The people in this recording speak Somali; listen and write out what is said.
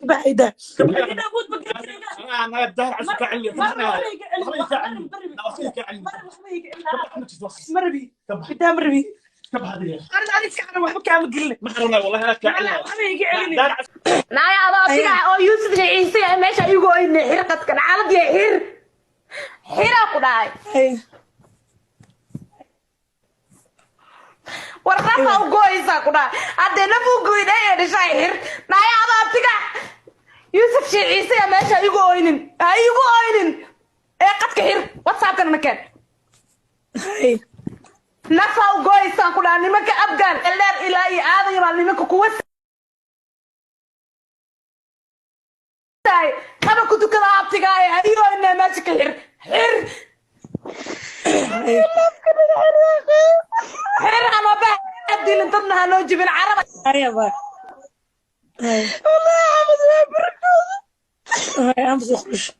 بعيدة أنا الدهر عشان كعلي مربي قدام مربي كم هذه أنا عليك أنا وحبك كام قلة ما حرنا والله أنا كعلي naya adoo sigaa oo yuusuf ciise meesha igu oyne xirqadkan xaaladii xira ku dhahay war nafa u gooysa ku dhahay hadee nafu gooyday ee dhashay xir naya adoo sigaa yuusuf ciise meesha igu oynin ee qadka xir whatsapp-kan nakeen nafa u gooysa ku dhahay nimanka afgaan dheer ilaa iyo aadayba nimanka kuwa أنا كنت كذا أعطيك أيوة إني ماسك حر أنا بدي لنطرنا هنوجي بالعربي أيوة والله يا عمد ما بركوز أمس أخرج